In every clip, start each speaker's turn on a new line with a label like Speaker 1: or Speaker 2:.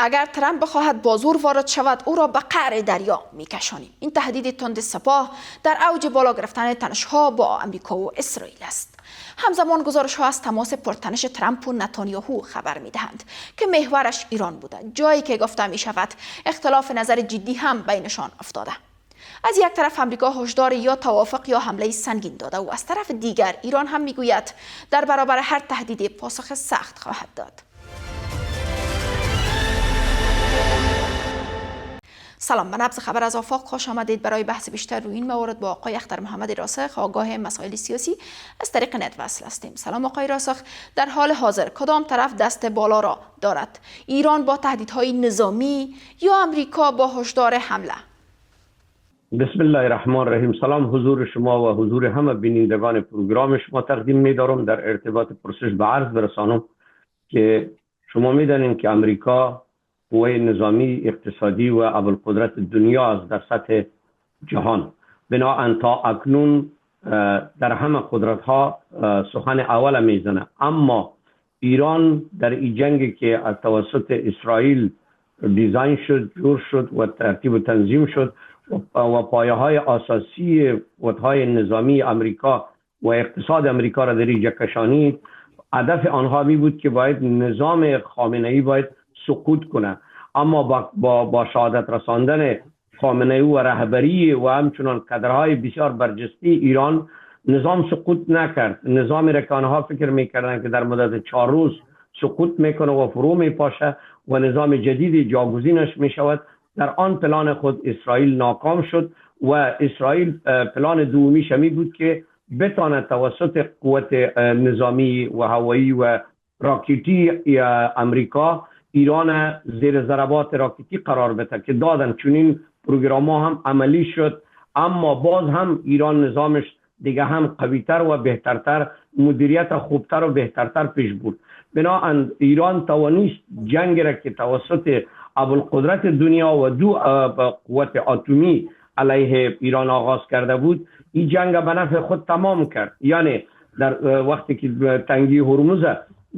Speaker 1: اگر ترامپ بخواهد با زور وارد شود او را به قعر دریا میکشانیم. این تهدید تند سپاه در اوج بالا گرفتن تنش‌ها با امریکا و اسرائیل است. همزمان گزارش‌ها از تماس پرتنش ترامپ و نتانیاهو خبر می‌دهند که محورش ایران بوده، جایی که گفته می‌شود اختلاف نظر جدی هم بینشان افتاده. از یک طرف امریکا هشدار یا توافق یا حمله سنگین داده و از طرف دیگر ایران هم میگوید در برابر هر تهدید پاسخ سخت خواهد داد. سلام، به نبض خبر از آفاق خوش آمدید. برای بحث بیشتر روی این موارد با آقای اختر محمد راسخ، آگاه مسائل سیاسی، از طریق نت وصل هستیم. سلام آقای راسخ، در حال حاضر کدام طرف دست بالا را دارد؟ ایران با تهدیدهای نظامی یا امریکا با هشدار حمله؟
Speaker 2: بسم الله الرحمن الرحیم. سلام حضور شما و حضور همه بینندگان پروگرام شما تقدیم می‌دارم. در ارتباط پرسش به عرض برسانم که شما می‌دانید که امریکا قوه نظامی، اقتصادی و ابوالقدرت دنیا است در سطح جهان. بنابراین تا اکنون در همه قدرت ها سخن اول میزنه، اما ایران در این جنگی که از توسط اسرائیل دیزاین شد، جور شد و ترتیب و تنظیم شد و پایه های اساسی قوت‌های نظامی امریکا و اقتصاد امریکا را در اینجا کشانید، هدف آنها می بود که باید نظام خامنه‌ای باید سقوط کنه. اما با شهادت رساندن خامنه‌ای و رهبری و همچنان کادرهای بسیار برجسته ایران، نظام سقوط نکرد. نظامی را که آنها فکر میکردن که در مدت 4 روز سقوط میکنه و فرو میپاشه و نظام جدیدی جاگزینش میشود، در آن پلان خود اسرائیل ناکام شد و اسرائیل پلان دومیش می بود که بتواند توسط قوت نظامی و هوایی و راکتی امریکا ایران زیر ضربات راکتی قرار بده که دادن. چنین پروگرام ها هم عملی شد، اما باز هم ایران نظامش دیگه هم قویتر و بهترتر، مدیریت خوبتر و بهترتر پیش بود. بنابراین ایران توانست جنگ را که توسط ابوالقدرت دنیا و دو قوت اتمی علیه ایران آغاز کرده بود، این جنگ به نفع خود تمام کرد. یعنی در وقتی که تنگی هرمز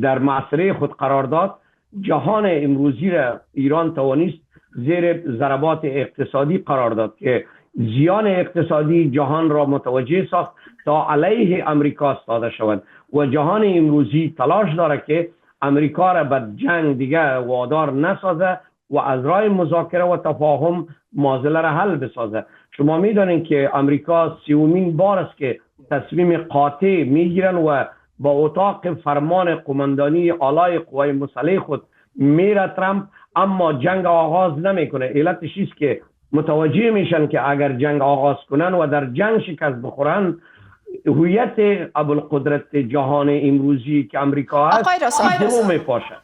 Speaker 2: در معصره خود قرار داد، جهان امروزی را ایران توانست زیر ضربات اقتصادی قرار داد که زیان اقتصادی جهان را متوجه ساخت تا علیه امریکا استاده شود و جهان امروزی تلاش داره که امریکا را به جنگ دیگه وادار نسازه و از راه مذاکره و تفاهم معضله را حل بسازه. شما میدانید که امریکا 30مین بار است که تصمیم قاطع میگیرن و با اتاق فرمان قماندانی آلای قوای مسلح خود میره ترامپ، اما جنگ آغاز نمیکنه. علتش است که متوجه میشن که اگر جنگ آغاز کنن و در جنگ شکست بخورن، هویت ابوالقدرت جهان امروزی که امریکا هست درو میپاشه.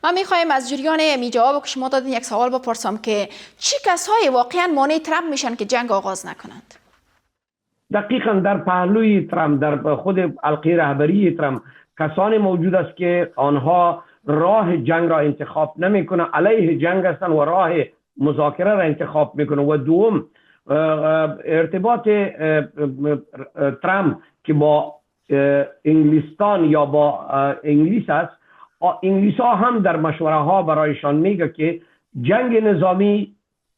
Speaker 1: ما میخوایم از جریان می جواب که شما دادین یک سوال بپرسم که چه کسایی واقعا مانع ترامپ میشن که جنگ آغاز نکنند؟
Speaker 2: دقیقا در پهلوی ترامپ، در خود حلقه رهبری ترامپ کسانی موجود است که آنها راه جنگ را انتخاب نمیکنه، علیه جنگ هستند و راه مذاکره را انتخاب میکنه. و دوم، ارتباط ترامپ که با انگلستان یا با انگلیس است، انگلیس ها هم در مشوره ها برایشان میگه که جنگ نظامی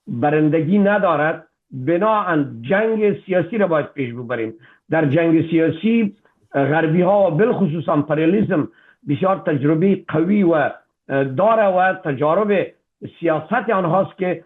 Speaker 2: برندگی ندارد، بنابراین جنگ سیاسی را باید پیش ببریم. در جنگ سیاسی غربی ها و بالخصوص امپریالیسم بسیار تجربه قوی و داره و تجارب سیاست آنهاست که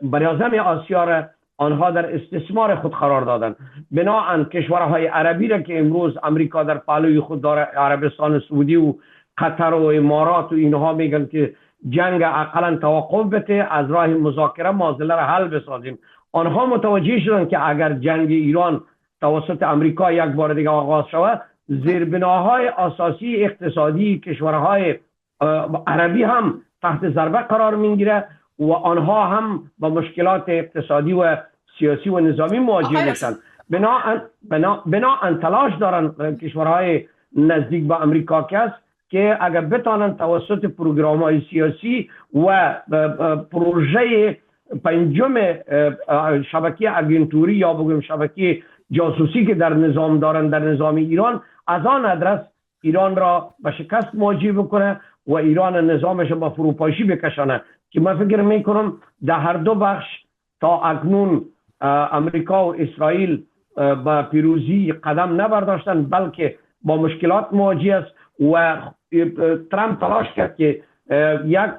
Speaker 2: بریازم آسیا را آنها در استثمار خود قرار دادن. بنابراین کشورهای عربی را که امروز امریکا در پهلوی خود داره، عربستان سعودی و قطر و امارات و اینها میگن که جنگ اقلا توقف بده، از راه مذاکره معضله را حل بسازیم. آنها متوجه شدن که اگر جنگ ایران توسط امریکا یک بار دیگه آغاز شود، زیربناهای اساسی اقتصادی کشورهای عربی هم تحت ضربه قرار میگیره و آنها هم با مشکلات اقتصادی و سیاسی و نظامی مواجه میشن. بنابراین تلاش دارن کشورهای نزدیک به امریکا که اگر بتانن توسط پروگرام‌های سیاسی و پروژه پنجم شبکه آگنتوری یا بگویم شبکه جاسوسی که در نظام دارن، در نظام ایران، از آن ادرس ایران را به شکست مواجه بکنه و ایران نظامش با فروپاشی بکشانه که من فکر میکنم در هر دو بخش تا اکنون امریکا و اسرائیل با پیروزی قدم نبرداشتن، بلکه با مشکلات مواجه است و ترامپ تلاش کرد که یک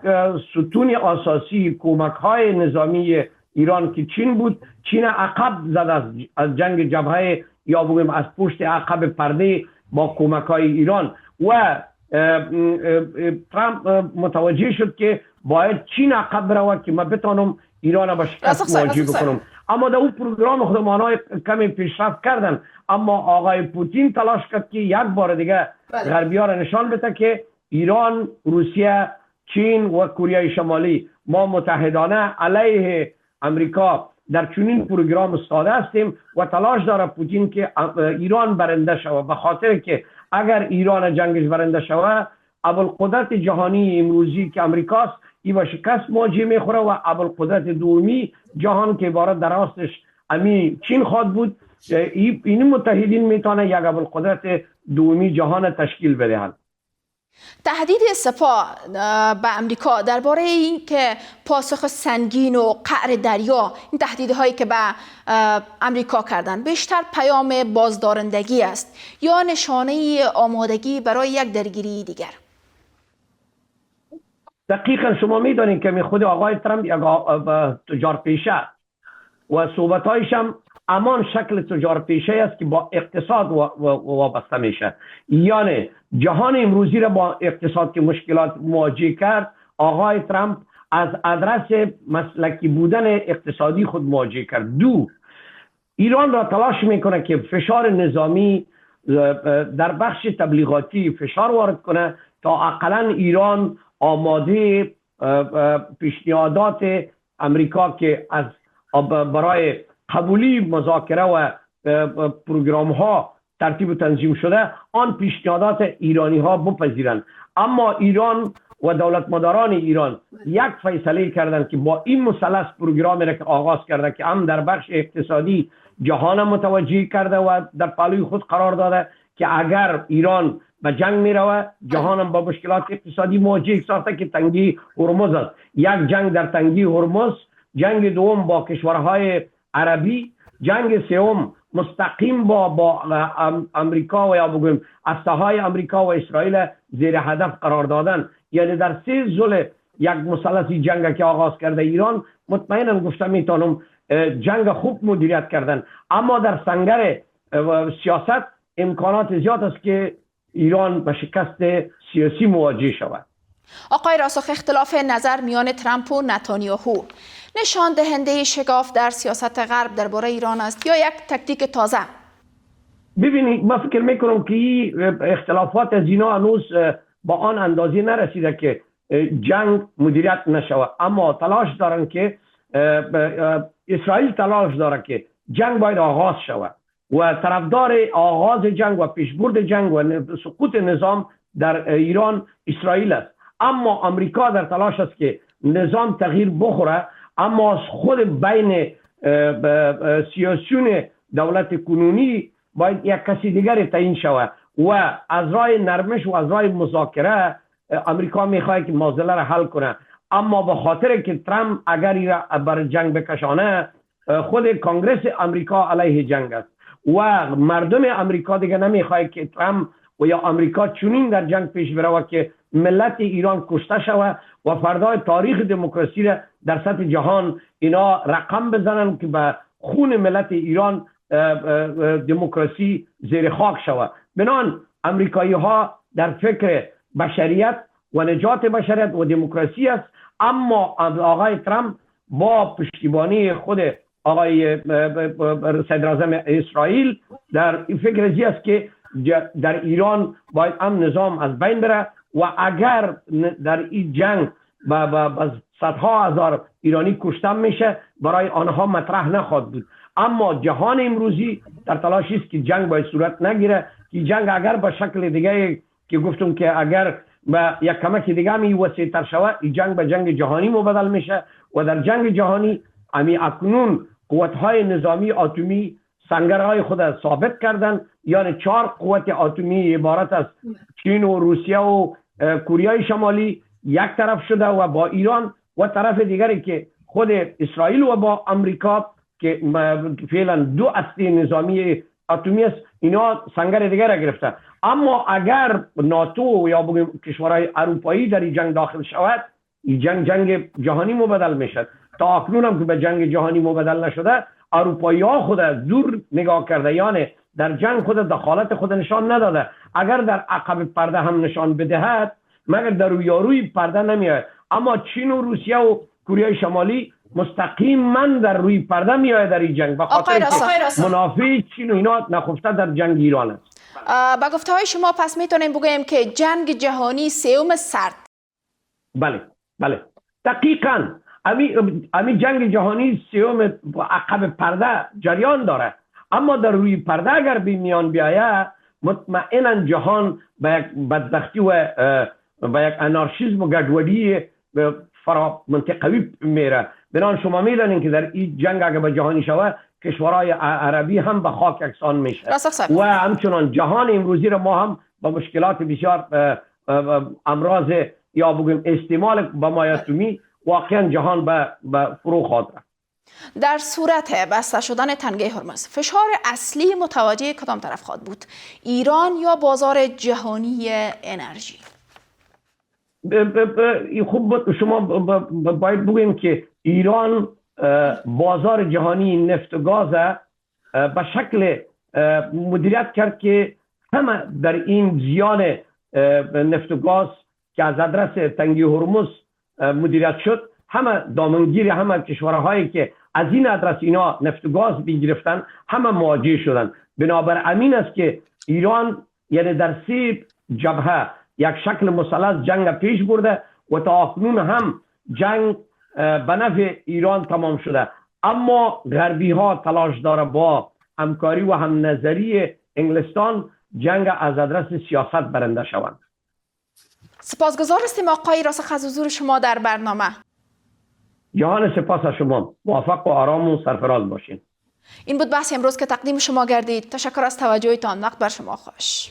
Speaker 2: ستون اساسی کمک های نظامی ایران که چین بود، چین عقب زد از جنگ جبهه یا بگویم از پشت عقب پرده با کمک های ایران و ترامپ متوجه شد که باید چین عقب برود که من بتانم ایران با شکست مواجه بکنم. اما در اون پروگرام خودمانای کمی پیشرفت کردن، اما آقای پوتین تلاش کرد که یک بار دیگه غربی‌ها را نشان بده که ایران، روسیه، چین و کره شمالی ما متحدانه علیه امریکا در چنین پروگرام ساده هستیم و تلاش داره پوتین که ایران برنده شود، به خاطر که اگر ایران جنگش برنده شود ابوالقدرت جهانی امروزی که امریکاست ای با شکست مواجه میخوره و ابوالقدرت دومی جهان که عبارت در راستش امی چین خواد بود، این متحدین میتونه یک ابوالقدرت دومی جهان تشکیل بدهند.
Speaker 1: تهدید سپاه به امریکا درباره این که پاسخ سنگین و قعر دریا، این تهدیدهایی که به امریکا کردن بیشتر پیام بازدارندگی است یا نشانه آمادگی برای یک درگیری دیگر؟
Speaker 2: دقیقا شما میدانید که خود آقای ترامپ یک تجار پیشه و صحبتایش هم امان شکل تجار پیشه است که با اقتصاد وابسته میشه. یعنی جهان امروزی را با اقتصاد که مشکلات مواجه کرد، آقای ترامپ از ادرس مسلکی بودن اقتصادی خود مواجه کرد. دو، ایران را تلاش میکنه که فشار نظامی در بخش تبلیغاتی فشار وارد کنه تا اقلا ایران آماده پیشنهادات امریکا که از برای قبولی مذاکره و پروگرام ها ترتیب و تنظیم شده آن پیشنهادات ایرانی ها بپذیرند. اما ایران و دولت مداران ایران یک فیصله کردن که با این مثلث پروگرامی را که آغاز کرده که هم در بخش اقتصادی جهان متوجه کرده و در پهلوی خود قرار داده که اگر ایران به جنگ می روه جهان هم با مشکلات اقتصادی مواجه ساخته که تنگی هرمز است. یک جنگ در تنگی هرمز، جنگ دوم با کشورهای عربی، جنگ سوم مستقیم با امریکا و یا بگویم اسلحه‌های امریکا و اسرائیل زیر هدف قرار دادن. یعنی در سه ضلع یک مثلثی جنگ که آغاز کرده ایران، مطمئنم گفته میتونم جنگ خوب مدیریت کردن، اما در سنگر سیاست امکانات زیاد است که ایران به شکست سیاسی مواجه شود.
Speaker 1: آقای راسخ، اختلاف نظر میان ترامپ و نتانیاهو نشان دهنده شگاف در سیاست غرب درباره ایران است یا یک تکتیک تازه؟
Speaker 2: ببینید، من فکر میکنم که اختلافات از اینا هنوز با آن اندازه نرسیده که جنگ مدیریت نشود، اما تلاش دارن که اسرائیل تلاش داره که جنگ باید آغاز شود و طرفدار آغاز جنگ و پیشبرد جنگ و سقوط نظام در ایران اسرائیل است. اما امریکا در تلاش است که نظام تغییر بخوره، اما خود بین سیاسیون دولت کنونی باید یک کسی دیگر تعیین شود و از راه نرمش و از راه مذاکره امریکا میخواد که معضله را حل کنه. اما به خاطر که ترامپ اگر را بر جنگ بکشانه، خود کنگرس امریکا علیه جنگ است و مردم امریکا دیگه نمیخواد که ترامپ و یا امریکا چنین در جنگ پیش بره که ملت ایران کشته شود و فردای تاریخ دموکراسی را در سطح جهان اینا رقم بزنن که به خون ملت ایران دموکراسی زیر خاک شود. بنان امریکایی ها در فکر بشریت و نجات بشریت و دموکراسی است، اما آقای ترامپ با پشتیبانی خود آقای صدراعظم اسرائیل در فکر ازی است که در ایران باید نظام از بین بره و اگر در این جنگ با صدها هزار ایرانی کشته میشه برای آنها مطرح نخواهد بود. اما جهان امروزی در تلاشی است که جنگ باید صورت نگیره، که جنگ اگر به شکل دیگه که گفتم که اگر به یک کمک دیگه می وسیع‌تر شود، این جنگ به جنگ جهانی مبدل میشه و در جنگ جهانی اکنون قوت‌های نظامی اتمی سنگرهای خود ثابت کردن. یعنی 4 قوت اتمی عبارت از چین و روسیه و کره شمالی یک طرف شده و با ایران و طرف دیگری که خود اسرائیل و با امریکا که فعلا دو اسلحه نظامی اتمی است، اینا سنگر دیگر گرفته. اما اگر ناتو یا بگیم کشورهای اروپایی در این جنگ داخل شود، این جنگ جهانی مبدل میشد. تا اکنون هم که به جنگ جهانی مبدل نشده، اروپایی ها خود دور نگاه کرده، یعنی در جنگ خود دخالت خود نشان نداده. اگر در عقب پرده هم نشان بدهد، مگر در روی پرده نمیاد. اما چین و روسیه و کره شمالی مستقیما در روی پرده میاد در این جنگ، به خاطر منافع چین و اینا نخفته در جنگ ایران است.
Speaker 1: با گفته های شما پس میتونیم بگوییم که جنگ جهانی سوم سرد.
Speaker 2: بله دقیقاً امی جنگ جهانی سوم عقب پرده جریان داره، اما در روی پرده اگر به میان بیاید، مطمئنا جهان به یک بدبختی و به یک انارشیسم و گډوډی فرا منطقوی میره. بنان شما میدانید که در این جنگ اگر به جهانی شود، کشورهای عربی هم به خاک یکسان میشه و همچنان جهان امروزی را ما هم با مشکلات بسیار امراض یا بگیم استعمال بمای اتمی واقعا جهان به فرو خواهد رفت.
Speaker 1: در صورت بسته شدن تنگه هرمز، فشار اصلی متوجه کدام طرف خواهد بود؟ ایران یا بازار جهانی انرژی؟
Speaker 2: خوب شما باید بگوییم که ایران بازار جهانی نفت و گاز به شکل مدیریت کرد که همه در این زیان نفت و گاز که از آدرس تنگه هرمز مدیریت شد، همه دامنگیر همه کشورهایی که از این آدرس اینا نفت و گاز بگرفتن همه مواجه شدن. بنابر امین است که ایران یعنی در 3 جبهه یک شکل مثلث جنگ پیش برده و تا اکنون هم جنگ به نفع ایران تمام شده. اما غربی ها تلاش داره با همکاری و هم نظری انگلستان جنگ از آدرس سیاست برنده شوند.
Speaker 1: سپاسگزار هستیم آقای راسخ از حضور شما در برنامه.
Speaker 2: جهان سپاس از شما. موفق و آرام و سرفراز باشین.
Speaker 1: این بود بحث امروز که تقدیم شما گردید. تشکر از توجهتان. وقت بر شما خوش.